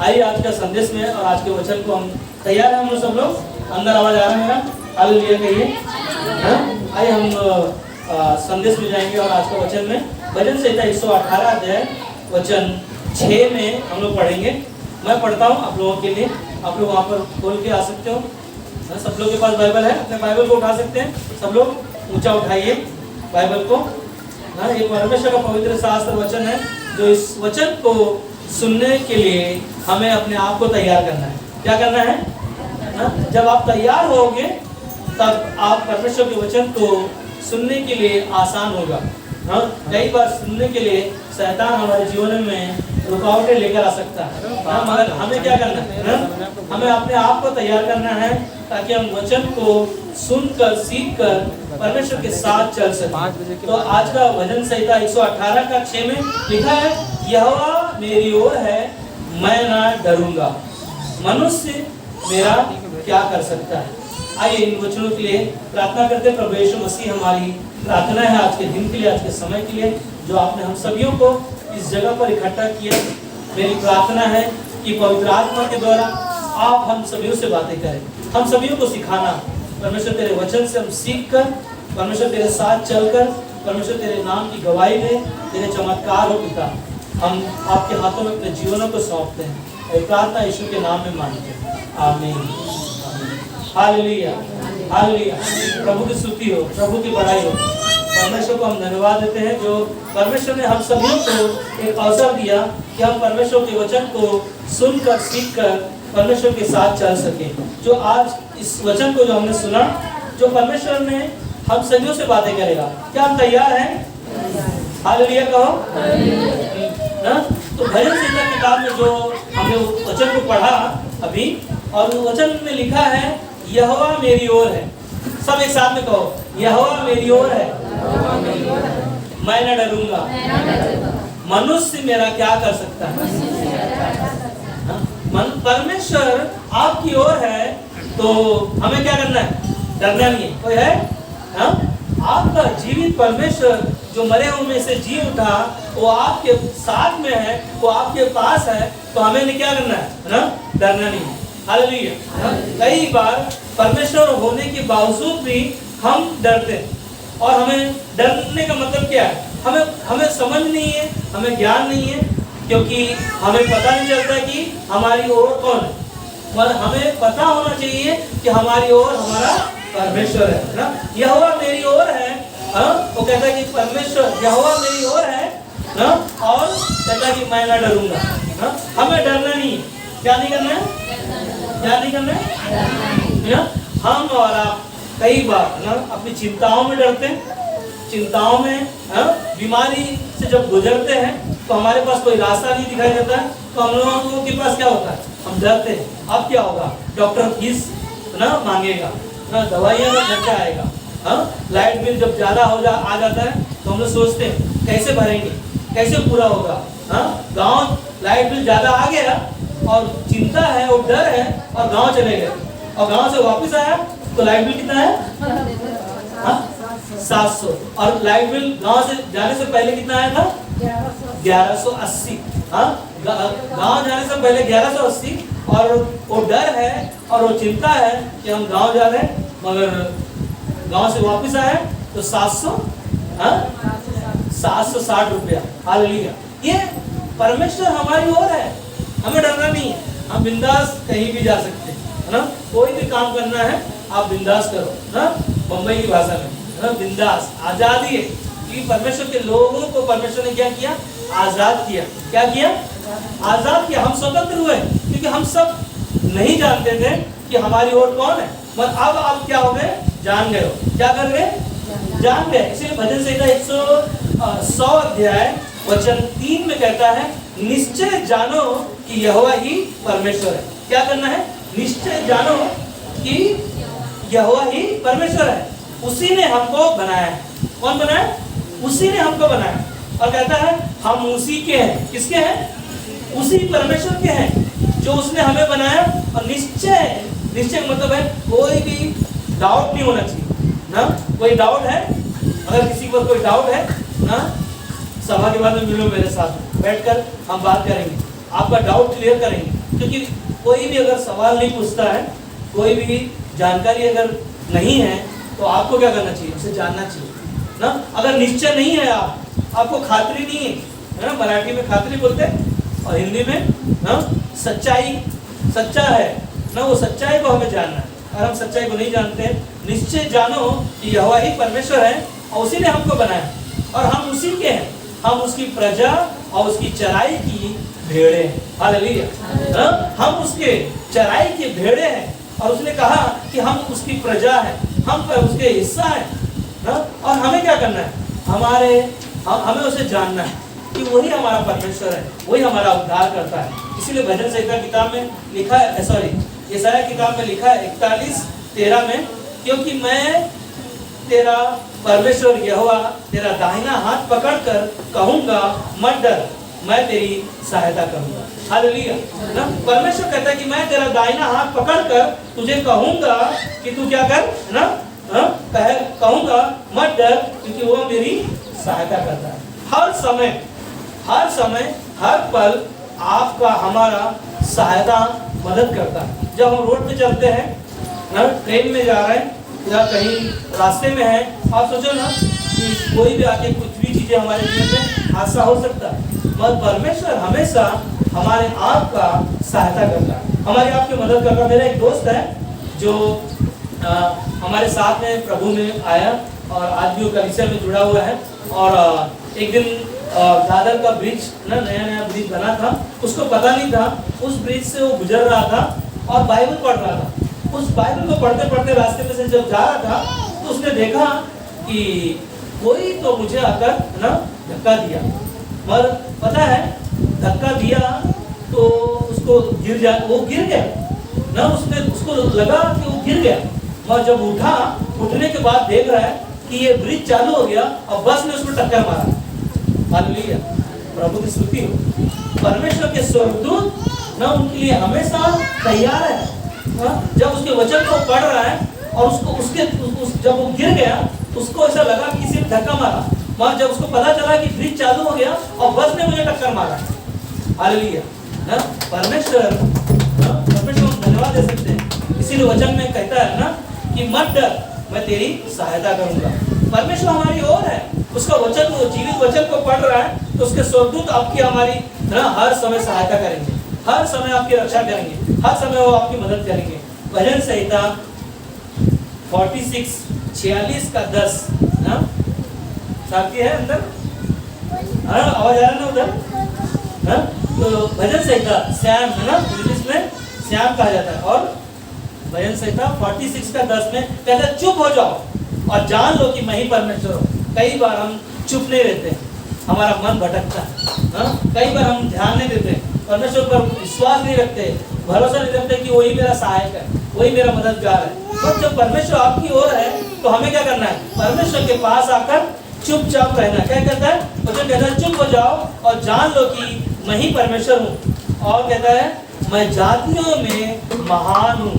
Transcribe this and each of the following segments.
आइए आज का संदेश में और आज के वचन को हम तैयार हैं। हम लोग सब लोग अंदर आवाज आ रहा है मेरा? हालेलुया कहिए। आइए हम संदेश में जाएंगे और आज का वचन में भजन संहिता 118 अध्याय वचन 6 में हम लोग पढ़ेंगे। मैं पढ़ता हूँ आप लोगों के लिए, आप लोग वहाँ पर खोल के आ सकते हो। सब लोग के पास बाइबल है, अपने बाइबल को उठा सकते हैं। सब लोग ऊंचा उठाइए बाइबल को। ये परमेश्वर का पवित्र शास्त्र वचन है, जो इस वचन को सुनने के लिए हमें अपने आप को तैयार करना है। क्या करना है? जब आप तैयार होगे तब आप परमेश्वर के वचन को सुनने के लिए आसान होगा। कई बार सुनने के लिए शैतान हमारे जीवन में रुकावटें लेकर आ सकता है, मगर हमें क्या करना है? हमें अपने आप को तैयार करना है ताकि हम वचन को सुनकर सीखकर परमेश्वर के साथ चल सकें। तो आज का भजन संहिता 118 का 6 में लिखा है, यहोवा मेरी ओर है, मैं ना डरूंगा, मनुष्य मेरा क्या कर सकता है। आइए इन वचनों के लिए प्रार्थना करते हैं। प्रभु यीशु मसीह, हमारी प्रार्थना है आज के दिन के लिए, आज के समय के लिए, जो आपने हम सभी को इस जगह पर इकट्ठा किया। मेरी प्रार्थना है कि पवित्र आत्मा के द्वारा आप हम सभी से बातें करें, हम सभी को सिखाना। परमेश्वर तेरे वचन से हम सीख कर, परमेश्वर तेरे साथ चलकर, परमेश्वर तेरे नाम की गवाही दे, तेरे चमत्कार हो पिता। हम आपके हाथों में अपने जीवनों को सौंपते हैं। प्रार्थना यीशु के नाम में मांगते हैं, आमीन। Hallelujah, hallelujah. प्रभु की स्तुति हो, प्रभु की बड़ाई हो। परमेश्वर को हम धन्यवाद देते हैं जो परमेश्वर ने हम सभी को एक अवसर दिया कि हम परमेश्वर के वचन को सुनकर सीखकर परमेश्वर के साथ चल सके। जो आज इस वचन को जो हमने सुना, जो परमेश्वर ने हम सभी से बातें करेगा, क्या हम तैयार हैं? हालेलुया कहो। तो भजन संहिता किताब में जो हमने वचन को पढ़ा अभी, और वचन में लिखा है, यहोवा मेरी ओर है। सब एक साथ में कहो, यहोवा मेरी ओर है, मैं न डरूंगा, मनुष्य मेरा क्या कर सकता है। परमेश्वर आपकी ओर है तो हमें क्या करना है? डरना नहीं है। कोई है? आपका जीवित परमेश्वर जो मरे हुए में से जी उठा, वो आपके साथ में है, वो आपके पास है, तो हमें क्या करना है? डरना नहीं है। हालेलुया। कई बार परमेश्वर होने के बावजूद भी हम डरते हैं, और हमें डरने का मतलब क्या है? हमें समझ नहीं है, हमें ज्ञान नहीं है, क्योंकि हमें पता नहीं चलता कि हमारी ओर कौन है। मगर हमें पता होना चाहिए कि हमारी ओर हमारा परमेश्वर है ना। यहोवा मेरी ओर है, वो कहता है कि परमेश्वर यहोवा मेरी ओर है ना, और कहता है कि मैं ना डरूंगा। हमें डरना नहीं है। क्या नहीं करना है? क्या नहीं करना है? हम और आप कई बार ना अपनी चिंताओं में डरते हैं। चिंताओं में, बीमारी से जब गुजरते हैं तो हमारे पास कोई रास्ता नहीं दिखाई देता है, तो हम लोगों के पास क्या होता है? हम डरते हैं। अब क्या होगा? डॉक्टर फीस ना मांगेगा, ना दवाइयाँ का खर्चा आएगा, लाइट बिल जब ज्यादा आ जाता है तो हम लोग सोचते हैं कैसे भरेंगे, कैसे पूरा होगा। गाँव लाइट बिल ज्यादा आ गया और चिंता है, वो डर है, और गाँव चले गए, और गाँव से वापस आया तो लाइट बिल कितना है? 700। और लाइट बिल गांव से जाने से पहले कितना आया था? 1180। गांव जाने से पहले 1180, और वो डर है और वो चिंता है कि हम गांव जा रहे हैं, मगर गांव से वापस आए तो 760 रुपया। हालेलुया। ये परमेश्वर हमारी ओर है, हमें डरना नहीं है। हम बिंदास कहीं भी जा सकते हैं, है ना। कोई भी काम करना है आप बिंदास करो ना, बम्बई की भाषा में बिंदास, आजादी है। कि परमेश्वर के लोगों को परमेश्वर ने क्या किया? आजाद किया। क्या किया? आजाद किया। हम स्वतंत्र हुए, क्योंकि हम सब नहीं जानते थे कि हमारी ओर कौन है, मगर अब आप क्या हो गए? जान गए हो। क्या कर गए? जान गए। इसलिए भजन संहिता 100 अध्याय वचन 3 में कहता है, निश्चय जानो कि यहोवा ही परमेश्वर है। क्या करना है? निश्चय जानो कि यहोवा ही परमेश्वर है, उसी ने हमको बनाया है। कौन बनाया? उसी ने हमको बनाया। और कहता है हम उसी के हैं। किसके हैं? उसी परमेश्वर के हैं जो उसने हमें बनाया। और निश्चय, निश्चय मतलब है कोई भी डाउट नहीं होना चाहिए ना। कोई डाउट है? अगर किसी को कोई डाउट है ना, सभा के बाद में मिलो मेरे साथ, बैठकर हम बात करेंगे। आपका डाउट क्लियर करेंगे। क्योंकि कोई भी अगर सवाल नहीं पूछता है, कोई भी जानकारी अगर नहीं है, तो आपको क्या करना चाहिए? उसे जानना चाहिए ना। अगर निश्चय नहीं है, आपको खातरी नहीं है ना, मराठी में खातरी बोलते हैं और हिंदी में ना सच्चाई, सच्चा है ना, वो सच्चाई को हमें जानना है। और हम सच्चाई को नहीं जानते, निश्चय जानो कि यहोवा ही परमेश्वर है और उसी ने हमको बनाया और हम उसी के हैं, हम उसकी प्रजा और उसकी चराई की भेड़े हैं। हालेलुया। हम उसके चराई के भेड़े हैं और उसने कहा कि हम उसकी प्रजा हैं, हम पर उसके हिस्सा हैं ना। और हमें क्या करना है? हमें उसे जानना है कि वही हमारा परमेश्वर है, वही हमारा उद्धार करता है। इसीलिए भजन संहिता किताब में लिखा है, सॉरी यशायाह किताब में लिखा है 41:13 में, क्योंकि मैं तेरा परमेश्वर यहोवा तेरा दाहिना हाथ पकड़कर कहूंगा मत डर, मैं तेरी सहायता करूंगा। हालेलुया ना। परमेश्वर कहता है कि मैं तेरा दाहिना हाथ पकड़कर तुझे कहूंगा कि तू क्या कर ना, कहूंगा मत डर, क्योंकि वो मेरी सहायता करता है। हर समय हर पल आपका हमारा सहायता मदद करता है। जब हम रोड पे चलते हैं ना, ट्रेन में जा रहे हैं या कहीं रास्ते में है, आप सोचो ना कि कोई भी आके कुछ भी चीजें हमारे जीवन में हादसा हो सकता है, मगर परमेश्वर हमेशा हमारे आप का सहायता करता है, हमारे आप की मदद करता है। मेरा एक दोस्त है जो हमारे साथ में प्रभु में आया और आज भी वो कलीसिया में जुड़ा हुआ है। और एक दिन दादर का ब्रिज ना, नया ब्रिज बना था, उसको पता नहीं था, उस ब्रिज से वो गुजर रहा था और बाइबल पढ़ रहा था। उस बाइबल को पढ़ते पढ़ते रास्ते में से जब जा रहा था, तो उसने देखा कि कोई तो मुझे आकर ना धक्का दिया, मगर पता है धक्का दिया तो उसको वो गिर गया ना, उसको लगा कि वो गिर गया। और जब उठने के बाद देख रहा है कि ये ब्रिज चालू हो गया और बस ने उसको टक्कर मारा। हालेलुया, प्रभु की स्तुति हो। परमेश्वर के स्वर्गदूत ना उनके लिए हमेशा तैयार है। जब उसके वचन को पढ़ रहा है और जब वो गिर गया, उसको ऐसा लगा कि किसी ने धक्का मारा, मगर जब उसको पता चला कि ब्रिज चालू हो गया और बस ने मुझे टक्कर मारा। हालेलुया ना। परमेश्वर हम धन्यवाद दे सकते हैं। इसीलिए वचन में कहता है ना कि मत डर, मैं तेरी सहायता करूंगा। परमेश्वर हमारी ओर है, उसका वचन, वो जीवित वचन को पढ़ रहा है, तो उसके स्वर्गदूत आपकी हमारी ना हर समय सहायता करेंगे, हर समय आपकी रक्षा करेंगे, हर समय वो आपकी मदद करेंगे। भजन संहिता 46:10 ना, साथी है अंदर, आवाज आ रहा है ना उधर, तो भजन संहिता श्याम है ना, इंग्लिश में श्याम कहा जाता है। और भजन संहिता 46:10 में कहता है चुप हो जाओ और जान लो कि मैं ही परमेश्वर हूँ। कई बार हम चुप नहीं रहते, हमारा मन भटकता है, कई बार हम ध्यान नहीं देते, परमेश्वर पर विश्वास नहीं रखते, भरोसा नहीं रखते कि वही मेरा सहायक है, वही मेरा मददगार है। पर जब परमेश्वर आपकी ओर है तो हमें क्या करना है? परमेश्वर के पास आकर चुपचाप रहना। क्या कहता है? वचन कहता है चुप हो जाओ और जान लो कि मैं ही परमेश्वर हूँ। और कहता है मैं जातियों में महान हूँ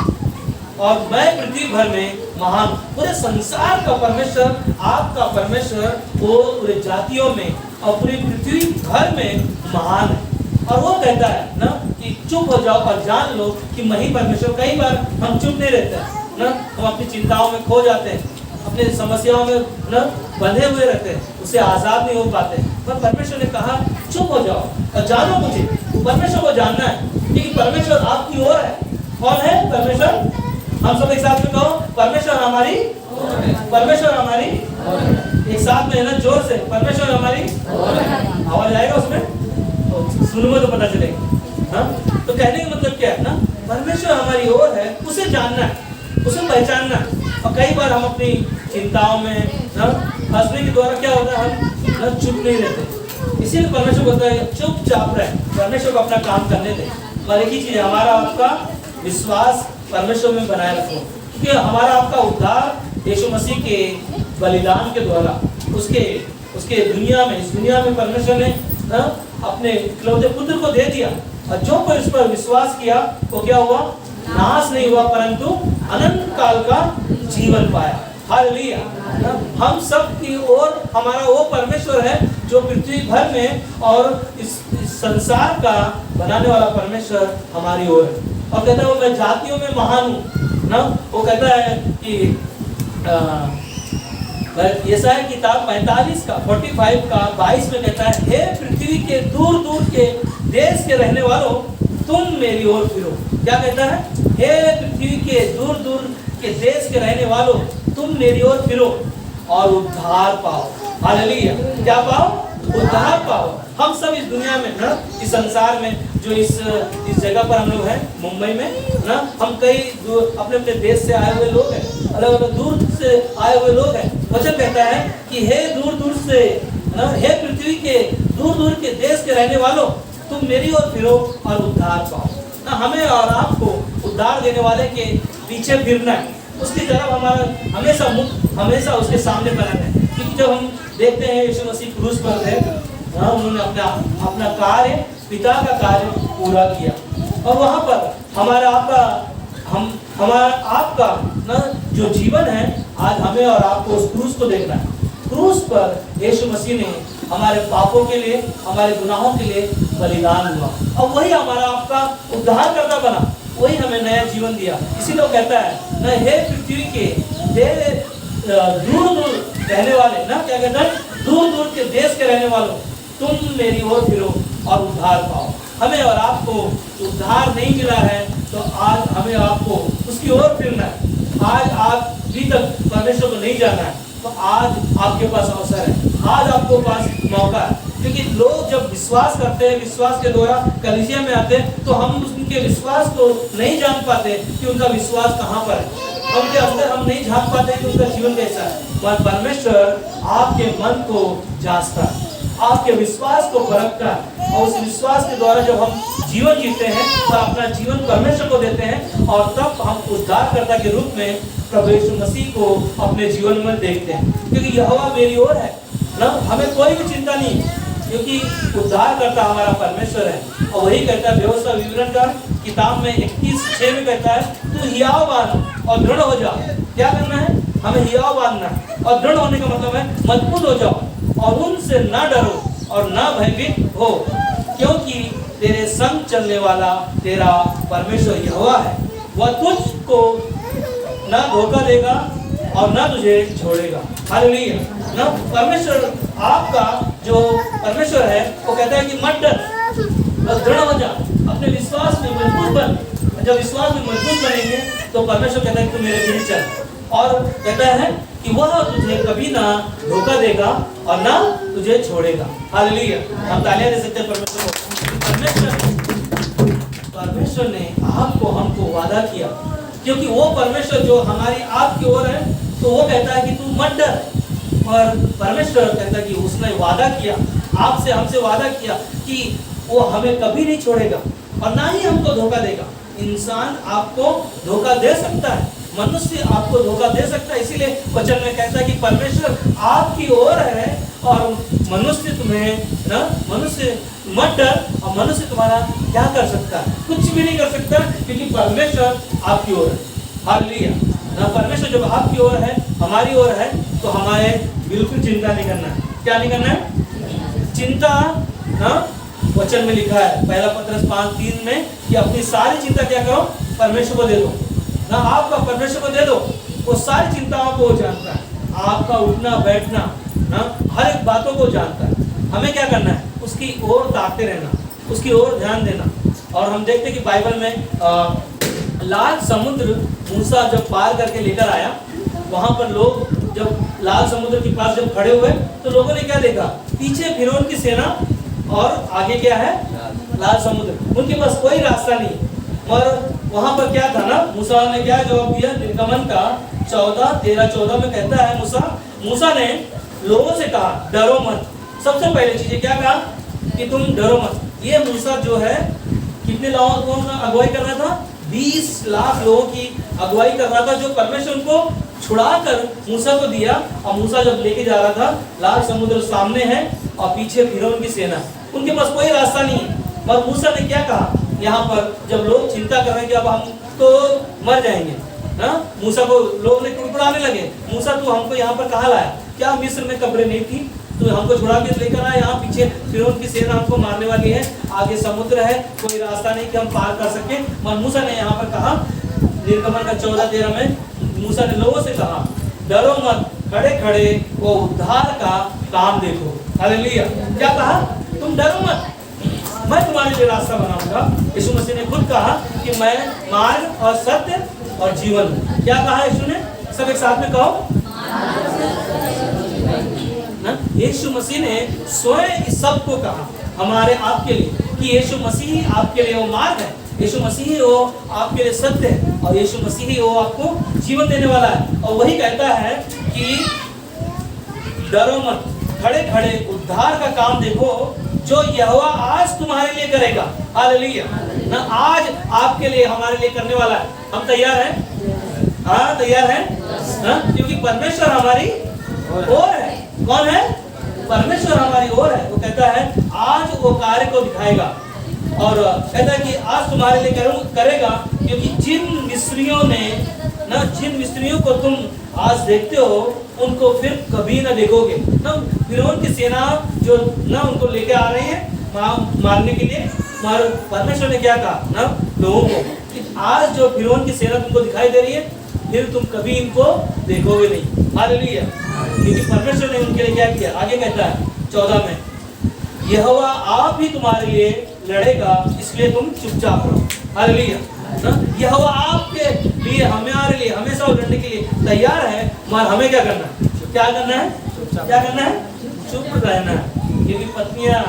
और मैं पृथ्वी भर में महान। पूरे संसार का परमेश्वर, आपका परमेश्वर वो पूरे जातियों में और पूरी पृथ्वी भर में महान है। और वो कहता है ना कि चुप हो जाओ और जान लो कि मैं ही परमेश्वर। कई बार हम चुप नहीं रहते ना, हम अपनी चिंताओं में खो जाते हैं, अपनी समस्याओं में ना बंधे हुए रहते हैं, उससे आजाद नहीं हो पाते। पर परमेश्वर ने कहा चुप हो जाओ और जानो मुझे। परमेश्वर को जानना है क्योंकि परमेश्वर आपकी ओर है। कौन है परमेश्वर? हम सब एक साथ में कहो परमेश्वर हमारी, परमेश्वर हमारी, एक साथ में है ना, जोर से परमेश्वर हमारी। आवाज आएगा उसमें तो सुनूंगा तो पता चलेगा। हाँ, तो कहने का मतलब क्या है ना, परमेश्वर हमारी ओर है, उसे जानना है, उसे पहचानना है। और कई बार हम अपनी चिंताओं में ना फंसने के द्वारा क्या होता है, हम ना चुप नहीं रहते। इसीलिए परमेश्वर बोलता है चुपचाप रहे, परमेश्वर को अपना काम करने दे। और एक ही चीज, हमारा आपका विश्वास परमेश्वर में बनाए रखो, क्योंकि हमारा आपका उद्धार यीशु मसीह के बलिदान के द्वारा उसके दुनिया में, इस दुनिया में परमेश्वर ने अपने इकलौते पुत्र को दे दिया। और जो कोई उस पर विश्वास किया वो क्या हुआ? नाश नहीं हुआ परंतु अनंत काल का जीवन पाया। हालेलुया। हम सब की ओर हमारा वो परमेश्वर है जो पृथ्वी भर में और इस संसार का बनाने वाला परमेश्वर हमारी ओर है। और कहता है वो मैं जातियों में महान हूँ ना। वो कहता है कि यशायाह किताब 45 का 45 का 22 में कहता है, हे पृथ्वी के दूर दूर के देश के रहने वालों तुम मेरी ओर फिरो। क्या कहता है? हे पृथ्वी के दूर दूर के देश के रहने वालों तुम मेरी ओर फिरो और उद्धार पाओ। हालेलुया। क्या पाओ? उद्धार पाओ। हम सब इस दुनिया में ना, इस संसार में जो इस जगह पर हम लोग हैं मुंबई में ना, हम कई अपने अपने देश से आए हुए लोग हैं, अलग अलग दूर से आए हुए लोग हैं। वचन कहता है कि हे दूर दूर से ना, हे पृथ्वी के दूर दूर के देश के रहने वालों तुम मेरी ओर फिरो और उद्धार पाओ ना। हमें और आपको उद्धार देने वाले के पीछे फिरना है, उसकी तरफ हमारा हमेशा मुख हमेशा उसके सामने बनाना है। क्योंकि जब हम देखते हैं यीशु मसीह क्रूस पर थे, उन्होंने अपना कार्य, पिता का कार्य पूरा किया और वहाँ पर हमारा आपका ना जो जीवन है, आज हमें और आपको उस क्रूस को देखना है। क्रूस पर यीशु मसीह ने हमारे पापों के लिए, हमारे गुनाहों के लिए बलिदान हुआ और वही हमारा आपका उद्धारकर्ता बना, वही हमें नया जीवन दिया। इसीलिए वो कहता है ना, हे पृथ्वी के दूर दूर रहने वाले ना, क्या कहता है? दूर दूर के देश के रहने वालों तुम मेरी ओर फिरो और उद्धार पाओ। हमें और आपको उद्धार नहीं मिला है तो आज हमें आपको उसकी ओर फिरना है। आज आप अभी तक परमेश्वर को नहीं जाना है तो आज आपके पास अवसर है, आज आपको पास मौका है। क्योंकि लोग जब विश्वास करते हैं, विश्वास के द्वारा कलीसिया में आते हैं, तो हम उनके विश्वास को नहीं जान पाते कि उनका विश्वास कहाँ पर है, उनके अंदर हम नहीं झांक पाते कि उनका जीवन कैसा है। पर परमेश्वर आपके मन को जांचता है, आपके विश्वास को परखता है और उस विश्वास के द्वारा जब हम जीवन जीते हैं तो अपना जीवन परमेश्वर को देते हैं और तब हम उद्धारकर्ता के रूप में प्रभु यीशु मसीह को अपने जीवन में देखते हैं। क्योंकि यहोवा मेरी ओर है ना, हमें कोई भी चिंता नहीं, क्योंकि उद्धारकर्ता हमारा परमेश्वर है। और वही कहता है व्यवस्था विवरण का किताब में 21:6 में कहता है, तू हियाव बांध और दृढ़ हो जा। क्या करना है? हमें हियाव बांधना है और दृढ़ होने का मतलब है मजबूत हो जाओ और उनसे ना डरो और ना भयभीत हो, क्योंकि तेरे संग चलने वाला तेरा परमेश्वर यहोवा है। वह तुझको ना धोखा देगा और ना तुझे छोड़ेगा। हालेलुया ना। परमेश्वर आपका जो परमेश्वर है वो कहता है कि मत डर, बस दृढ़ हो जा, अपने विश्वास में मजबूत बन। जब विश्वास में मजबूत बनेंगे तो परमेश्वर कहता है कि तू मेरे पीछे चल, और कहता है कि वह तुझे कभी ना धोखा देगा और ना तुझे छोड़ेगा। हालेलुया। हम तालियां दे सकते हैं परमेश्वर को। परमेश्वर ने आपको हमको वादा किया, क्योंकि वो परमेश्वर जो हमारी आपकी ओर है, तो वो कहता है कि तू मत डर। और परमेश्वर कहता है कि उसने वादा किया आपसे, हमसे वादा किया कि वो हमें कभी नहीं छोड़ेगा और ना ही हमको धोखा देगा। इंसान आपको धोखा दे सकता है, मनुष्य आपको धोखा दे सकता है, इसीलिए वचन में कहता है कि परमेश्वर आपकी ओर है और मनुष्य तुम्हें ना, मनुष्य मत डर। और मनुष्य तुम्हारा क्या कर सकता है? कुछ भी नहीं कर सकता, क्योंकि परमेश्वर आपकी ओर है। हालेलुया ना। परमेश्वर जब आपकी ओर है, हमारी ओर है, तो हमारे बिल्कुल चिंता नहीं करना है। क्या नहीं करना है? चिंता ना, वचन में लिखा है 1 पत्रस 5:3 में कि अपनी सारी चिंता क्या करो? परमेश्वर को दे दो ना। आपका परमेश्वर को दे दो, वो सारी चिंताओं को जानता है, आपका उठना बैठना ना, हर एक बातों को जानता है। हमें क्या करना है? उसकी ओर ताकते रहना, उसकी ओर ध्यान देना। और हम देखते हैं कि बाइबल में लाल समुद्र मूसा जब पार करके लेकर आया, वहाँ पर लोग जब लाल समुद्र के पास जब खड़े हुए तो लोगों ने क्या देखा? पीछे फिरौन की सेना और आगे क्या है? लाल समुद्र। उनके पास कोई रास्ता नहीं। और वहाँ पर क्या था ना, मूसा ने क्या जवाब दिया? निर्गमन का 14:13-14 में कहता है, मूसा ने लोगों से कहा डरो मत। सबसे पहले चीज क्या कहा? कि तुम डरो मत। ये मूसा जो है कितने लोगों को अगुवाई कर रहा था? 20 लाख लोगों की अगुवाई कर रहा था, जो परमेश्वर उनको छुड़ा कर मूसा को दिया। और मूसा जब लेके जा रहा था, लाल समुद्र सामने है और पीछे फिरौन की सेना, उनके पास कोई रास्ता नहीं है। और मूसा ने क्या कहा? यहाँ पर जब लोग चिंता कर रहे हैं कि अब हम तो मर जाएंगे ना, मूसा को लोग ने कुड़कुड़ाने लगे, मूसा तू हमको यहाँ पर कहाँ लाया? क्या मिस्र में कब्रें नहीं थी? तो हमको छुड़ा के लेकर आए यहाँ पीछे, फिर उनकी सेना हमको मारने वाली है, आगे समुद्र है, कोई रास्ता नहीं कि हम पार कर सके। और मूसा ने यहाँ पर कहा, निर्गमन का 14:13 में मूसा ने लोगों से कहा, डरो मत, खड़े खड़े वो उद्धार का काम देखो। हालेलुया। क्या कहा? तुम डरो मत, मैं तुम्हारे लिए रास्ता बनाऊंगा। यीशु मसीह ने खुद कहा कि मैं मार्ग और सत्य और जीवन हूं। क्या कहा यीशु ने? सब एक साथ में कहो। यीशु मसीह ने स्वयं इस सब को कहा हमारे आपके लिए कि यीशु मसीह आपके लिए वो मार्ग है, यीशु मसीह वो आपके लिए सत्य है, और यीशु मसीह वो आपको जीवन देने वाला है। और वही कहता है कि डरो मत, खड़े खड़े उद्धार का काम देखो जो यहोवा आज तुम्हारे लिए करेगा। हालेलुया। ना आज आपके लिए, हमारे लिए करने वाला है। हम तैयार हैं? हाँ, तैयार हैं? क्योंकि परमेश्वर हमारी ओर है। कौन है? परमेश्वर हमारी ओर है। वो कहता है आज वो कार्य को दिखाएगा, और कहता है कि आज तुम्हारे लिए करेगा, क्योंकि जिन मिस्रियों को तुम आज देखते हो उनको फिर कभी ना देखोगे। ना फिरौन की सेना जो ना उनको लेके आ रही है मारने के लिए, परमेश्वर ने क्या कहा ना लोगों को कि आज जो फिरौन की सेना तुमको दिखाई दे रही है, फिर तुम कभी इनको देखोगे नहीं। हालेलुया। क्योंकि परमेश्वर ने उनके लिए क्या किया? आगे कहता है 14 में, यहोवा आप ही तुम्हारे लिए लड़ेगा, इसलिए तुम चुपचाप रहो। हालेलुया। यहोवा आपके लिए, हमारे लिए हमेशा लड़ने के लिए तैयार है, मगर हमें क्या करना है? क्या करना है? क्या करना है? चुप रहना है। क्योंकि पत्नियां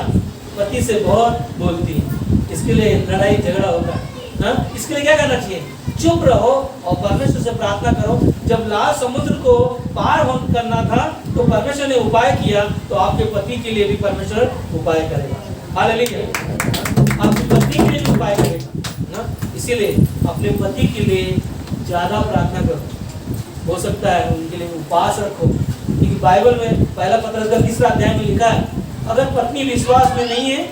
पति से बहुत बोलती हैं, इसके लिए लड़ाई झगड़ा होता है। इसके लिए क्या करना चाहिए? चुप रहो और परमेश्वर से प्रार्थना करो। जब लाल समुद्र को पार करना था तो परमेश्वर ने उपाय किया, तो आपके पति के लिए भी परमेश्वर उपाय करेगा। हालेलुया। आपकी पत्नी के लिए भी उपाय करेगा ना। इसीलिए अपने पति के लिए ज्यादा प्रार्थना करो। हो सकता है उनके लिए उपवास रखो, क्योंकि बाइबल में पहला पत्रस का 3 अध्याय में लिखा है, अगर पत्नी विश्वास में नहीं है,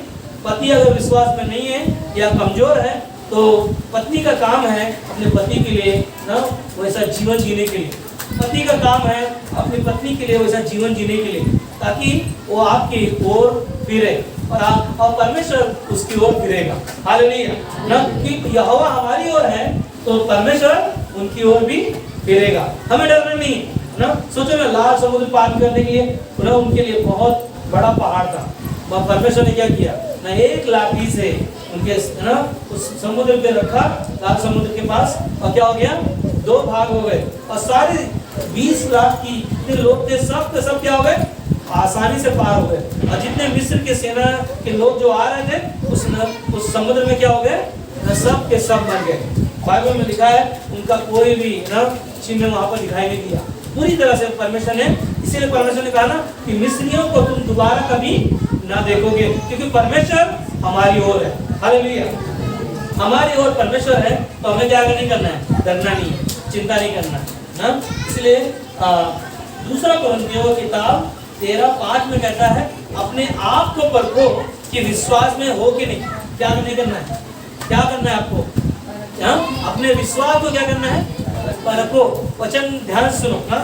पति अगर विश्वास में नहीं है या कमजोर है, तो पत्नी का काम है अपने पति के लिए ना वैसा जीवन जीने के लिए। पति का काम है अपनी पत्नी के लिए वैसा जीवन जीने के लिए, ताकि वो आपकी ओर फिरे और परमेश्वर उसकी ओर फिरेगा। हालेलुया। ना कि यहोवा हमारी ओर है तो परमेश्वर उनकी ओर भी फिरेगा। हमें डरना नहीं ना। सोचो ना, लाल समुद्र पार करने के लिए ना उनके लिए बहुत बड़ा पहाड़ था, परमेश्वर ने क्या किया ना, एक लाठी से उनके ना उस समुद्र पे रखा, लाल समुद्र के पास, और क्या हो गया? 2 भाग हो गए, और सारे 20 लाख की जितने लोग थे सब के सब क्या हो गए? आसानी से पार हो गए। और जितने मिस्र के सेना के लोग जो आ रहे थे उस समुद्र में क्या हो गए? सब के सब मर गए। बाइबल में लिखा है उनका कोई भी ना चिन्ह वहां पर दिखाई नहीं दिया। पूरी तरह से परमेश्वर ने, इसीलिए परमेश्वर ने कहा ना कि मिस्रियों को तुम दोबारा कभी ना देखोगे, क्योंकि परमेश्वर हमारी ओर है। हालेलुया। हमारी ओर परमेश्वर है, तो हमें क्या नहीं करना है? डरना नहीं है, चिंता नहीं करना है ना। इसलिए दूसरा कोरिन्थियों की किताब 13:5 में कहता है, अपने आप को परखो कि विश्वास में हो कि नहीं। क्या नहीं करना है? क्या करना है आपको? अपने विश्वास को क्या करना है? परखो। वचन ध्यान से सुनो ना।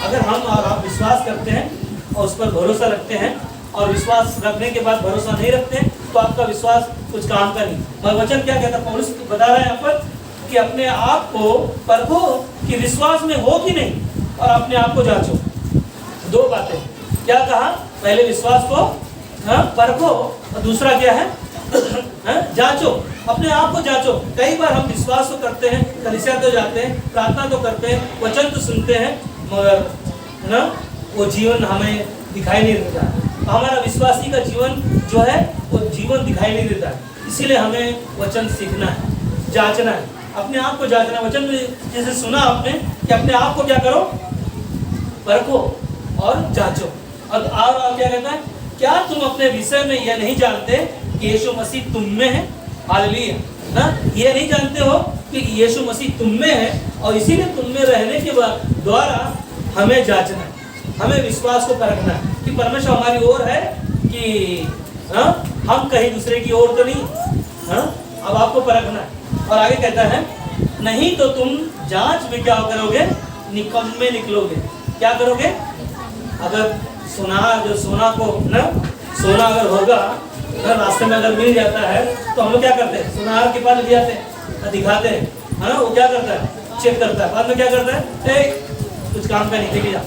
अगर हम और आप विश्वास करते हैं और उस पर भरोसा रखते हैं, और विश्वास रखने के बाद भरोसा नहीं रखते हैं, तो आपका विश्वास कुछ काम का नहीं। मगर वचन क्या कहता है? पौलुस बता रहा है यहाँ पर कि अपने आप को परखो कि विश्वास में हो कि नहीं, और अपने आप को जांचो। 2 बातें। क्या कहा? पहले विश्वास को परखो, और दूसरा क्या है? जांचो। अपने आप को जांचो। कई बार हम विश्वास तो करते हैं, कलीसिया तो जाते हैं, प्रार्थना तो करते हैं, वचन तो सुनते हैं, मगर ना वो जीवन हमें दिखाई नहीं देता। हमारा विश्वासी का जीवन जो है वो जीवन दिखाई नहीं देता है। इसीलिए हमें वचन सीखना है, जांचना है, अपने आप को जांचना। वचन में जैसे सुना आपने कि अपने आप को क्या करो? परखो और जांचो। और क्या कहता है? क्या तुम अपने विषय में यह नहीं जानते कि यीशु मसीह तुम में है? हालेलुया। ना ये नहीं जानते हो कि यीशु मसीह तुम में है, और इसीलिए तुम में रहने के द्वारा हमें जांचना है, हमें विश्वास को परखना है कि परमेश्वर हमारी ओर है कि हम कहीं दूसरे की ओर तो नहीं। अब आपको परखना है। और आगे कहता है, नहीं तो तुम जांच में क्या करोगे? निकम्मे निकलोगे। क्या करोगे? अगर सोना को ना, सोना अगर होगा ना रास्ते में अगर मिल जाता है तो हम लोग क्या करते हैं, सुनार के पास ले जाते हैं, दिखाते हैं, है ना। वो क्या करता है, चेक करता है, बाद में क्या करता है, कुछ काम का नहीं, लेके जा।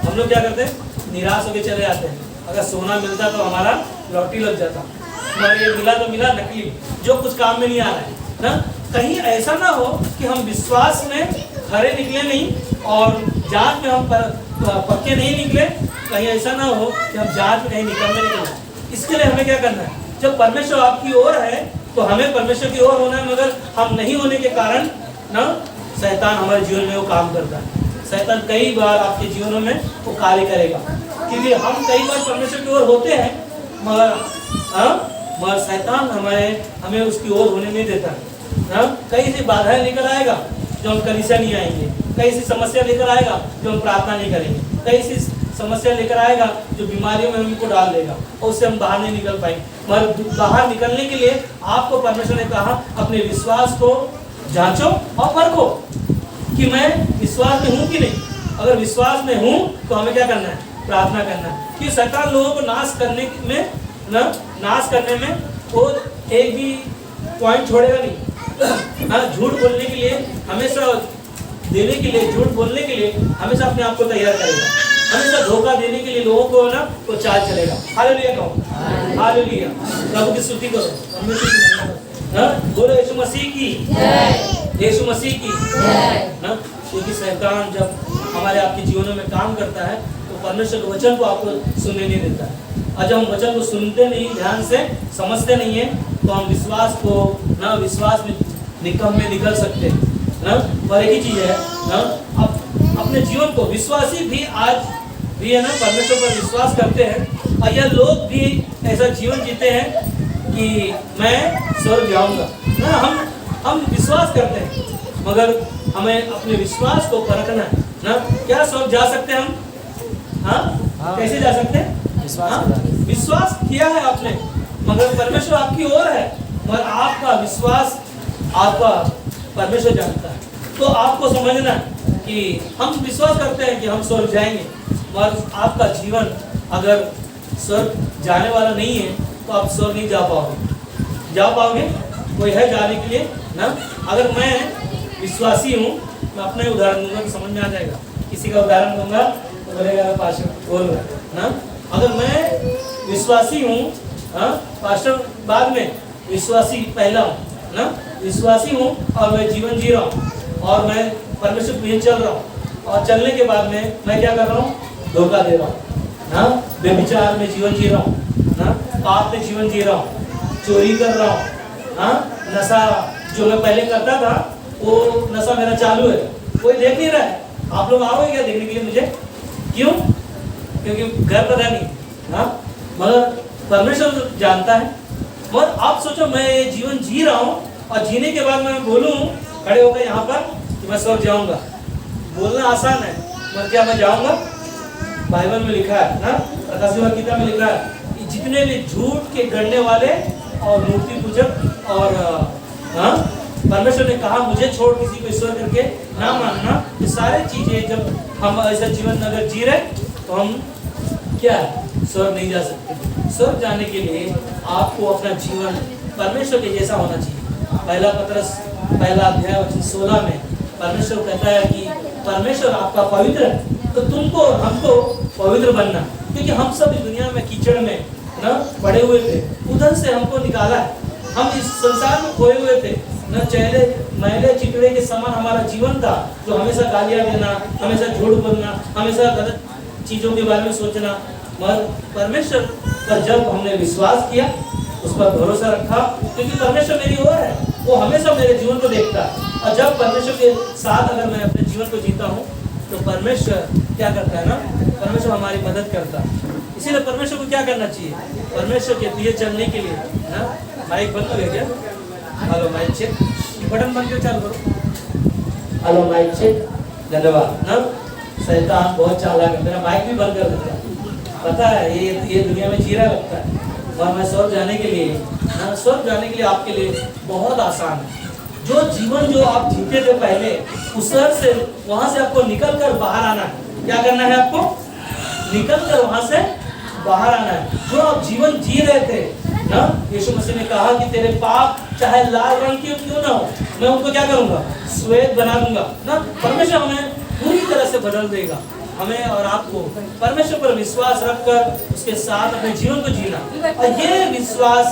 हम लोग क्या करते हैं, निराश होकर चले जाते हैं। अगर सोना मिलता तो हमारा लॉटरी लग जाता, मगर ये मिला तो मिला नकली, जो कुछ काम में नहीं आ रहा है ना। कहीं ऐसा ना हो कि हम विश्वास में खरे निकले नहीं और जांच में हम पक्के नहीं निकले। कहीं ऐसा ना हो कि हम जांच में कहीं निकले। इसके लिए हमें क्या करना है, जब परमेश्वर आपकी ओर है तो हमें परमेश्वर की ओर होना है, मगर हम नहीं होने के कारण ना शैतान हमारे जीवन में वो काम करता है। शैतान कई बार आपके जीवनों में वो कार्य करेगा, क्योंकि हम कई बार परमेश्वर की ओर होते हैं, मगर शैतान हमें उसकी ओर होने नहीं देता है। कई सी बाधाएं लेकर आएगा जो हम कलीसिया नहीं आएंगे, कई सी समस्या लेकर आएगा जो हम प्रार्थना नहीं करेंगे, कई सी समस्या लेकर आएगा जो बीमारियों में हमको डाल देगा और उससे हम बाहर नहीं निकल पाएंगे। मगर बाहर निकलने के लिए आपको परमेश्वर ने कहा अपने विश्वास को जांचो और परखो कि मैं विश्वास में हूँ कि नहीं। अगर विश्वास में हूँ तो हमें क्या करना है, प्रार्थना करना है। कि शैतान लोगों को नाश करने में वो एक भी पॉइंट छोड़ेगा नहीं। हाँ, झूठ बोलने के लिए हमेशा, देने के लिए, झूठ बोलने के लिए हमेशा अपने आप को तैयार करेगा, हमेशा धोखा देने के लिए लोगों को ना वो चाल चलेगा। हालेलुया कहो, हालेलुया, प्रभु की स्तुति करो। बोलो यीशु मसीह की जय, यीशु मसीह की जय। ना, क्योंकि शैतान जब हमारे आपके जीवनों में काम करता है तो परमेश्वर के वचन को आपको सुनने नहीं देता है। और जब हम वचन को सुनते नहीं, ध्यान से समझते नहीं है, तो हम विश्वास में निकम में निकल सकते हैं ना। और एक ही चीज है ना, अपने जीवन को विश्वासी भी आज भी है ना परमेश्वर पर विश्वास करते हैं, और यह लोग भी ऐसा जीवन जीते हैं कि मैं स्वर्ग जाऊंगा ना। हम विश्वास करते हैं, मगर हमें अपने विश्वास को परखना है ना। क्या स्वर्ग जा सकते हैं हम? हाँ, कैसे जा सकते हैं? विश्वास किया है आपने, मगर परमेश्वर आपकी ओर है, मगर आपका विश्वास आपका परमेश्वर जानता है। तो आपको समझना है कि हम विश्वास करते हैं कि हम स्वर्ग जाएंगे, मगर आपका जीवन अगर स्वर्ग जाने वाला नहीं है तो आप स्वर्ग नहीं जा पाओगे। कोई है जाने के लिए ना। अगर मैं विश्वासी हूँ, मैं अपना उदाहरण दूंगा तो समझ में आ जाएगा। किसी का उदाहरण दूंगा तो बोलेगा पास्टर बोल रहा ना। अगर मैं विश्वासी हूँ, पास्टर बाद में विश्वासी पहला हूँ ना, विश्वासी हूँ और मैं जीवन जी रहा हूँ और मैं परमेश्वर के लिए चल रहा हूँ, और चलने के बाद में मैं क्या कर रहा हूँ, धोखा दे रहा हूँ ना, बेविचार में जीवन जी रहा हूँ ना, पाप में जीवन जी रहा हूँ, चोरी कर रहा हूँ हाँ, नशा जो मैं पहले करता था वो नशा मेरा चालू है, कोई देख नहीं रहा है। आप लोग आओगे क्या देखने के लिए मुझे? क्यों? क्योंकि घर पता नहीं हाँ, मगर परमेश्वर जानता है। मगर आप सोचो मैं ये जीवन जी रहा हूँ और जीने के बाद मैं बोलूँ खड़े होकर यहाँ पर कि मैं स्वर्ग जाऊँगा, बोलना आसान है, मगर क्या मैं जाऊँगा? बाइबल में लिखा है ना, प्रकाशित गीता में लिखा है कि जितने भी झूठ के गढ़ने वाले और मूर्ति पूजक और परमेश्वर ने कहा मुझे छोड़ किसी को ईश्वर करके ना मानना, ये सारे चीजें जब हम ऐसा जीवन अगर जी रहे तो हम क्या स्वर्ग नहीं जा सकते। स्वर्ग जाने के लिए आपको अपना जीवन परमेश्वर के जैसा होना चाहिए। पहला पत्रस पहला अध्याय वचन 16 में परमेश्वर कहता है कि परमेश्वर आपका पवित्र है, तो तुमको हमको पवित्र बनना, क्योंकि हम सब इस दुनिया में कीचड़ में ना पड़े हुए थे, उधर से हमको निकाला है। हम इस संसार में खोए हुए थे न, चेहरे मैले चितड़े के समान हमारा जीवन था, जो हमेशा गालियां देना, हमेशा झूठ बोलना, हमेशा गलत चीजों के बारे में सोचना। मगर परमेश्वर पर जब हमने विश्वास किया, उस पर भरोसा रखा, क्योंकि परमेश्वर मेरी ओर है, वो हमेशा मेरे जीवन को देखता है। और जब परमेश्वर के साथ अगर मैं अपने जीवन को जीता हूँ तो परमेश्वर क्या करता है ना, परमेश्वर हमारी मदद करता है। इसीलिए परमेश्वर को क्या करना चाहिए, परमेश्वर के लिए चलने के लिए ना। माइक बंद हो गया क्या? हेलो माइक चेक, बटन बंद क्यों चालू करो? हेलो माइक चेक, धन्यवाद ना। शैतान बहुत चालाक है, मेरा माइक भी बंद कर देता है, पता है ये दुनिया में जीरा लगता है। और मैं स्वर्ग जाने के लिए ना, स्वर्ग जाने के लिए आपके लिए बहुत आसान है। जो जीवन जो आप जीते थे पहले, उस से वहां से आपको निकल कर बाहर आना है। क्या करना है आपको? निकल कर वहां से बाहर आना है। जो आप जीवन जी रहे थे ना, यीशु मसीह ने कहा कि तेरे पाप चाहे लाल रंग की क्यों ना हो, मैं उनको क्या करूंगा, श्वेत बना दूंगा ना। परमेश्वर हमें पूरी तरह से बदल देगा। हमें और आपको परमेश्वर पर विश्वास रखकर उसके साथ अपने जीवन को जीना, और ये विश्वास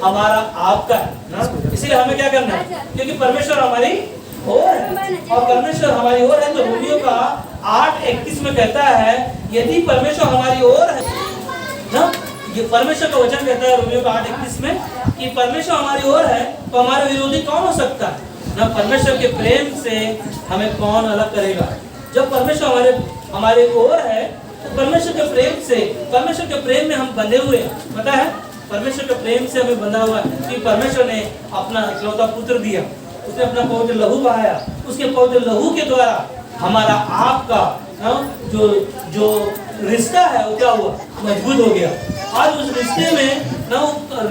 हमारा आपका है ना। इसलिए हमें क्या करना है, क्योंकि परमेश्वर हमारी ओर है, और परमेश्वर हमारी ओर है। तो रोमियो का 8:31 में कहता है, यदि परमेश्वर हमारी ओर है ना, ये परमेश्वर का वचन कहता है रोमियो का 8:31 में कि परमेश्वर हमारी ओर है तो हमारा विरोधी कौन हो सकता है ना। परमेश्वर के प्रेम से हमें कौन अलग करेगा। जब परमेश्वर हमारे ओर है तो परमेश्वर के प्रेम में हम बंधे हुए हैं। पता है, परमेश्वर के प्रेम से हमें बंधा हुआ है कि परमेश्वर ने अपना इकलौता पुत्र दिया, उसने अपना पवित्र लहू बहाया, उसके पवित्र लहू के द्वारा हमारा आपका जो रिश्ता है वो क्या हुआ, मजबूत हो गया। आज उस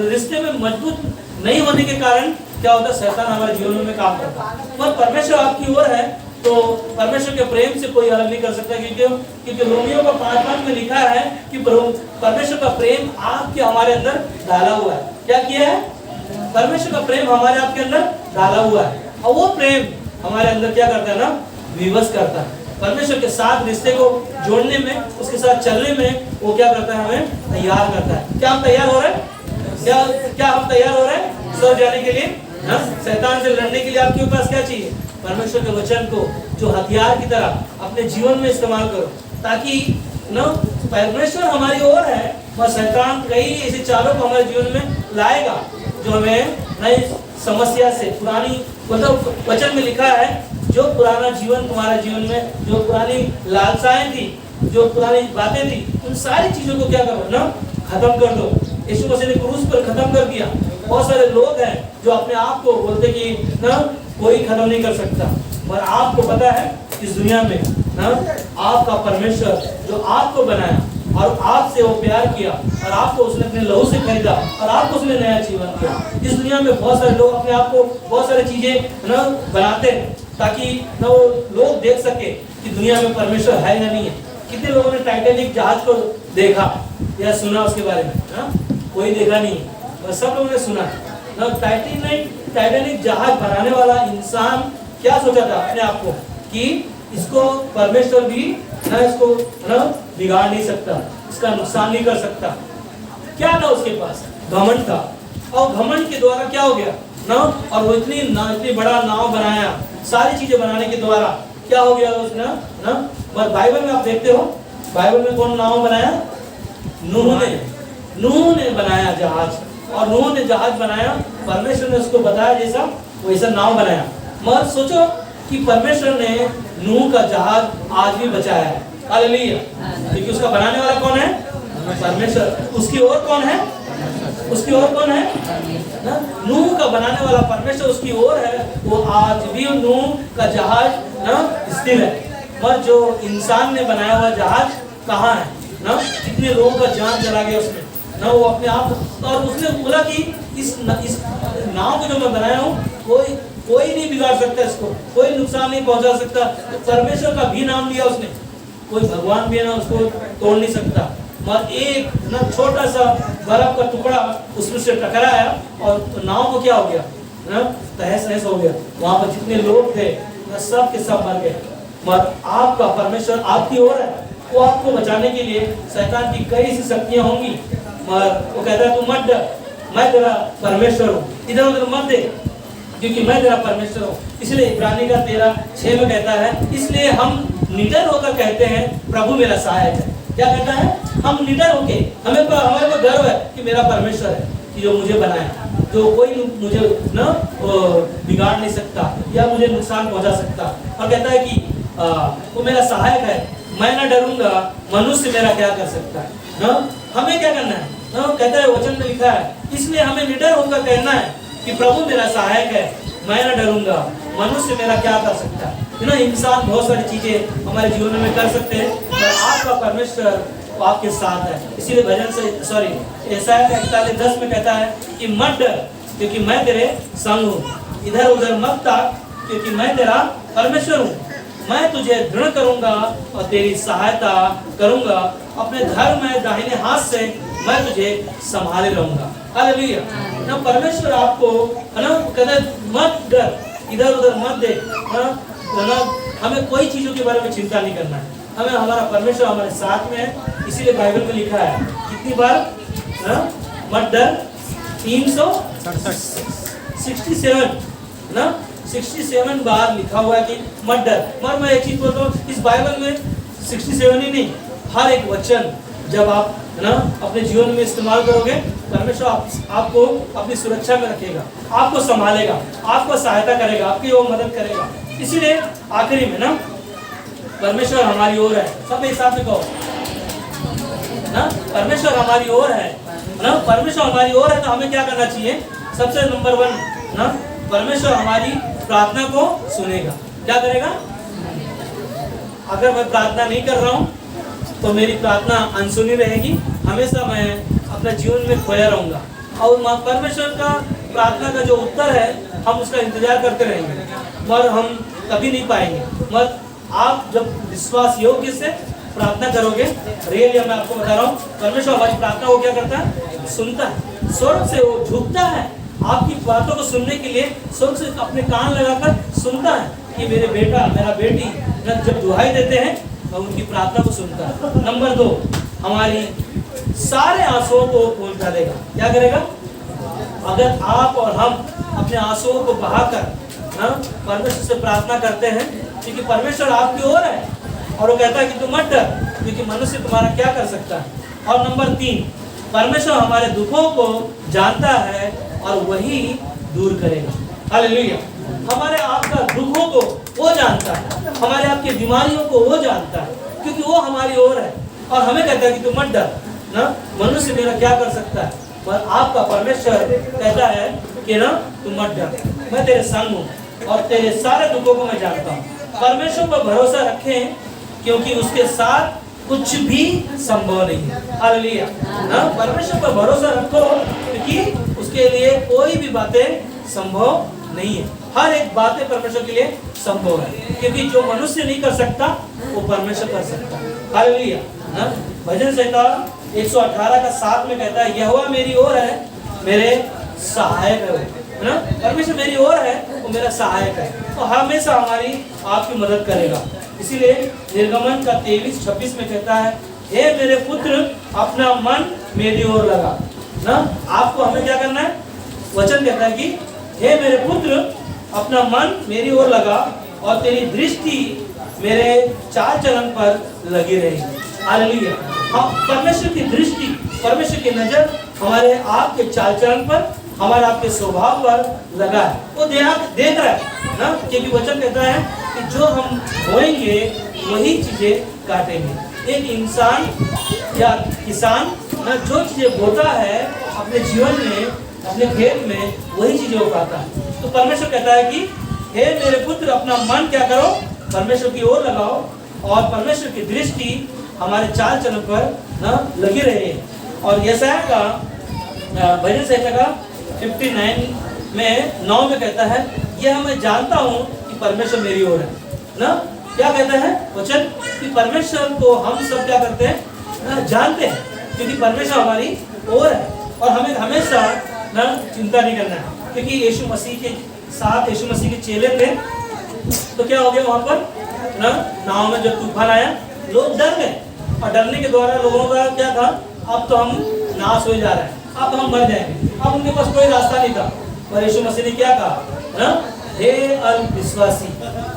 रिश्ते में मजबूत नहीं होने के कारण क्या होता है, शैतान हमारे जीवन में काम करता है। पर परमेश्वर आपकी ओर है तो परमेश्वर के प्रेम से कोई अलग नहीं कर सकता, क्योंकि रोमियो का 5:5 में लिखा है कि परमेश्वर का प्रेम आपके हमारे अंदर डाला हुआ है। क्या किया है, परमेश्वर का प्रेम हमारे आपके अंदर डाला हुआ है, और वो प्रेम हमारे अंदर क्या करता है ना, विवश करता है। परमेश्वर के साथ रिश्ते को जोड़ने में, उसके साथ चलने में वो क्या करता है, हमें तैयार करता है। क्या हम तैयार हो रहे हैं? क्या हम तैयार हो रहे हैं स्वर्ग जाने के लिए ना? शैतान से लड़ने के लिए आपके पास क्या चाहिए, परमेश्वर के वचन को जो हथियार की तरह अपने जीवन में इस्तेमाल करो, ताकि ना परमेश्वर हमारी ओर है और शैतान कई ऐसे चालों को हमारे जीवन में लाएगा जो हमें नई समस्या से, पुरानी मतलब वचन में लिखा है, जो पुराना जीवन तुम्हारे जीवन में, जो पुरानी लालसाएं थी, जो पुरानी बातें थी, उन सारी चीजों को क्या करो ना, खत्म कर दो। यीशु मसीह ने क्रूस पर खत्म कर दिया। बहुत सारे लोग हैं जो अपने आप को बोलते कि ना कोई खत्म नहीं कर सकता, पर आपको पता है इस दुनिया में ना आपका परमेश्वर जो आपको बनाया और आपसे वो प्यार किया और आपको उसने अपने लहू से खरीदा और आपको उसने नया जीवन दिया। इस दुनिया में बहुत सारे लोग अपने आप को बहुत सारी चीजें ना बनाते हैं ताकि ना वो लोग देख सके कि दुनिया में परमेश्वर है या नहीं है। कितने लोगों ने टाइटैनिक जहाज को देखा या सुना उसके बारे में ना? कोई देखा नहीं, बस सब लोगों ने सुना ना। टाइटैनिक जहाज बनाने वाला इंसान क्या सोचा था अपने आप को कि इसको परमेश्वर भी ना इसको ना बिगाड़ नहीं सकता, इसका नुकसान नहीं कर सकता। क्या था उसके पास? घमंड था, और घमंड के द्वारा क्या हो गया ना, और वो इतनी बड़ा नाव बनाया, सारी चीजें बनाने के द्वारा क्या हो गया उसने ना। पर बाइबल में आप देखते हो, बाइबल में कौन नाव बनाया? नूह ने बनाया जहाज, और नूह ने जहाज बनाया, परमेश्वर ने उसको बताया जैसा वैसा नाव बनाया। मगर सोचो कि परमेश्वर ने नूह का जहाज आज भी बचाया है। हालेलुया। क्योंकि उसका बनाने वाला कौन है? परमेश्वर। उसकी ओर कौन है? उसकी ओर कौन है ना? नूह का बनाने वाला परमेश्वर उसकी ओर है। वो आज भी नूह का जहाज ना स्थिर है। पर जो इंसान ने बनाया हुआ जहाज कहाँ है ना? कितने लोगों का जान चला गया उसमें ना। वो अपने आप, और उसने बोला कि इस नाव को जो मैं बनाया हूँ कोई नहीं बिगाड़ सकता, इसको कोई नुकसान नहीं पहुंचा सकता। तो परमेश्वर का भी नाम लिया उसने, कोई भगवान भी है ना उसको तोड़ नहीं सकता। मगर एक ना छोटा सा बर्फ का टुकड़ा उसमें से टकराया और नाव को क्या हो गया ना, तहस नहस हो गया। वहां पर जितने लोग थे ना सब के सब मर गए। मगर आपका परमेश्वर आपकी ओर है, वो आपको बचाने के लिए शैतान की कई सी शक्तियां होंगी, मगर वो कहता है तू मत डर, मैं तेरा परमेश्वर हूँ, इधर उधर मत देख, क्योंकि मैं तेरा परमेश्वर हूँ। इसलिए इब्रानी का 13:6 में कहता है, इसलिए हम निडर होकर कहते हैं प्रभु मेरा सहायक है। क्या कहता है? हम निडर होके, हमें को गर्व है कि मेरा परमेश्वर है कि जो मुझे बनाया, जो कोई मुझे ना बिगाड़ नहीं सकता या मुझे नुकसान पहुंचा सकता। और कहता है कि वो मेरा सहायक है, मैं ना डरूंगा, मनुष्य मेरा क्या कर सकता है ना। हमें क्या करना है ना? कहता है वचन में लिखा है, इसलिए हमें निडर होकर कहना है कि प्रभु मेरा सहायक है, मैं ना डरूंगा, मनुष्य मेरा क्या कर सकता है ना। इंसान बहुत सारी चीजें हमारे जीवन में कर सकते हैं, पर आपका परमेश्वर आपके साथ है। इसीलिए भजन से यशायाह 41:10 में कहता है कि मत डर क्योंकि मैं तेरे संग हूँ, इधर उधर मत ताक क्योंकि मैं तेरा परमेश्वर हूँ। मैं तुझे दृढ़ करूंगा और तेरी सहायता करूंगा, अपने धर्म में दाहिने हाथ से मैं तुझे संभाले रहूंगा। हालेलुया। ना परमेश्वर आपको है ना कहते मत डर, इधर उधर मत देख, है ना हमें कोई चीजों के बारे में चिंता नहीं करना है, हमें हमारा परमेश्वर हमारे साथ में है। इसीलिए बाइबल में लिखा है कितनी बार मत डर, 367 ना 67 बार लिखा हुआ है कि मत डर। मगर मैं एक चीज बोलता हूँ, इस बाइबल में 67 ही नहीं, हर एक वचन जब आप है ना अपने जीवन में इस्तेमाल करोगे, परमेश्वर आपको अपनी सुरक्षा में रखेगा, आपको संभालेगा, आपको सहायता करेगा, आपकी वो मदद करेगा। इसीलिए आखिरी में ना परमेश्वर हमारी ओर है, सब एक साथ में कहो ना, परमेश्वर हमारी ओर है ना, परमेश्वर हमारी ओर है। तो हमें क्या करना चाहिए? सबसे नंबर 1 ना, परमेश्वर हमारी प्रार्थना को सुनेगा। क्या करेगा? अगर मैं प्रार्थना नहीं कर रहा हूँ तो मेरी प्रार्थना अनसुनी रहेगी, हमेशा मैं अपने जीवन में खोया रहूंगा। और परमेश्वर का प्रार्थना का जो उत्तर है हम उसका इंतजार करते रहेंगे, मगर हम कभी नहीं पाएंगे। मगर आप जब विश्वास योग्य से प्रार्थना करोगे, रियली मैं आपको बता रहा हूँ, परमेश्वर हमारी प्रार्थना को क्या करता है? सुनता है। स्वर्ग से वो झुकता है आपकी बातों को सुनने के लिए, स्वर्ग से अपने कान लगाकर सुनता है कि मेरे बेटा मेरा बेटी जब दुहाई देते हैं तो उनकी प्रार्थना को सुनता है। नंबर 2, हमारी सारे आंसुओं को पहुंचा देगा। क्या करेगा? अगर आप और हम अपने आंसुओं को बहाकर परमेश्वर से प्रार्थना करते हैं, क्योंकि परमेश्वर आपकी ओर है और वो कहता है कि तुम मत डर, क्योंकि मनुष्य तुम्हारा क्या कर सकता है। और नंबर 3, परमेश्वर हमारे दुखों को जानता है और वही दूर करेगा। हालेलुया। हमारे आपका दुखों को वो जानता है, हमारे आपकी बीमारियों को वो जानता है, क्योंकि वो हमारी ओर है और हमें कहता है कि तुम मत डर ना, मनुष्य मेरा क्या कर सकता है, पर आपका परमेश्वर कहता है कि ना तुम मत डर, मैं तेरे संग हूँ और तेरे सारे दुखों को मैं जानता हूँ। परमेश्वर पर भरोसा रखें, क्योंकि उसके साथ कुछ भी संभव नहीं है। हालेलुया। ना परमेश्वर पर भरोसा रखो, क्योंकि उसके लिए कोई भी बातें संभव नहीं है। हर एक बातें परमेश्वर के लिए संभव है, क्योंकि जो मनुष्य नहीं कर सकता वो परमेश्वर कर सकता है। हालेलुया। ना भजन संहिता 118 का 7 में कहता है, यहोवा मेरी ओर है, मेरे सहायक है ना, परमेश्वर मेरी ओर है, वो मेरा सहायक है, तो हमेशा हमारी आपकी मदद करेगा। इसीलिए निर्गमन का 23-26 में कहता है, हे मेरे पुत्र अपना मन मेरी ओर लगा ना। आपको हमें क्या करना है? वचन कहता है कि हे मेरे पुत्र अपना मन मेरी ओर लगा और तेरी दृष्टि मेरे चाल चलन पर लगी रहेगी। हालेलुया। हम परमेश्वर की दृष्टि, परमेश्वर की नजर हमारे आपके चाल चलन पर, हमारे आपके स्वभाव पर लगा है, वो देख रहा है ना, क्योंकि वचन कहता है कि जो हम बोएंगे वही चीजें काटेंगे। एक इंसान या किसान ना जो चीजें बोता है अपने जीवन में, अपने खेत में, वही चीजें वो पाता है। तो परमेश्वर कहता है कि हे मेरे पुत्र अपना मन क्या करो? परमेश्वर की ओर लगाओ और परमेश्वर की दृष्टि हमारे चाल चलन पर ना लगी रहे। और यशायाह का भजन संहिता का 59 में 9 में कहता है, यह मैं जानता हूँ कि परमेश्वर मेरी ओर है ना। क्या कहता है वचन? कि परमेश्वर को हम सब क्या करते हैं ना, जानते हैं, क्योंकि परमेश्वर हमारी ओर है और हमें हमेशा ना चिंता नहीं करना है। क्योंकि यीशु मसीह के साथ यीशु मसीह के चेले थे, तो क्या हो गया वहां पर ना, नाव में जब तूफान आया लोग डर गए और डरने के द्वारा लोगों का क्या था, अब तो हम नाश हो जा रहे हैं, अब तो हम मर जाएंगे। अब उनके पास कोई रास्ता नहीं था, पर यीशु मसीह ने क्या कहा ना, हे अविश्वासी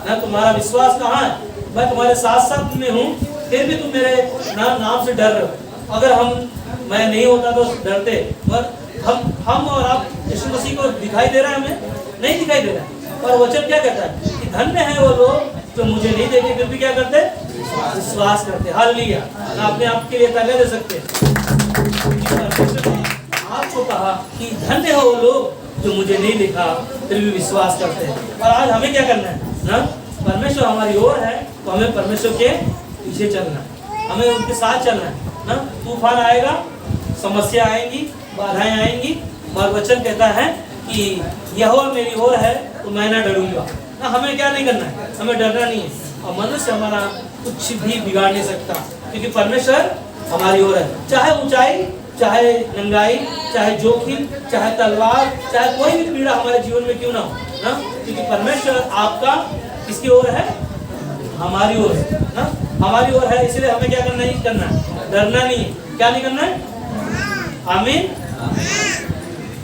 ना, तुम्हारा विश्वास कहाँ है? मैं तुम्हारे साथ साथ में हूँ, फिर भी तुम मेरे नाम से डर रहे हो। अगर मैं नहीं होता तो डरते, पर हम और आप यीशु मसीह को दिखाई दे रहा है? हमें नहीं दिखाई दे रहा है। पर वचन क्या कहता है कि धन्य है वो लोग जो मुझे नहीं देखे फिर भी क्या करते? विश्वास करते। हालेलुया। अपने आप के लिए तालियां दे सकते आपको कहा कि धन्य है वो लोग जो मुझे नहीं देखा फिर भी विश्वास करते हैं। और आज हमें क्या करना है ना, परमेश्वर हमारी ओर है तो हमें परमेश्वर के पीछे चलना है, हमें उनके साथ चलना है ना। तूफान आएगा, समस्या आएंगी, बाधाएं आएंगी, और वचन कहता है कि यहोवा मेरी ओर है तो मैं ना डरूंगा ना। हमें क्या नहीं करना है? हमें डरना नहीं है। और मनुष्य हमारा कुछ भी बिगाड़ नहीं सकता, क्योंकि परमेश्वर हमारी ओर है। चाहे ऊंचाई, चाहे नंगाई, चाहे जोखिम, चाहे तलवार, चाहे कोई भी पीड़ा हमारे जीवन में क्यों ना हो ना, क्योंकि परमेश्वर आपका किसकी ओर है? हमारी ओर ना, हमारी ओर है। इसलिए हमें क्या करना है? डरना नहीं है। क्या नहीं करना है? आमीन।